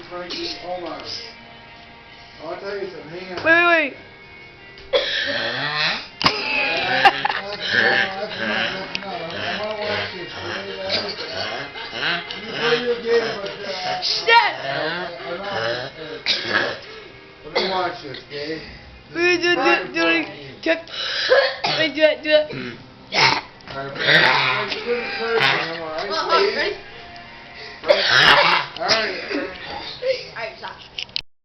Frankie, hold on. I'll tell you something. Hang on. Wait. That's enough. I want to watch this. You play your game, but Shit! Let me watch this, okay? Do it. Alright, ready? Ready? Alright. Alright, stop.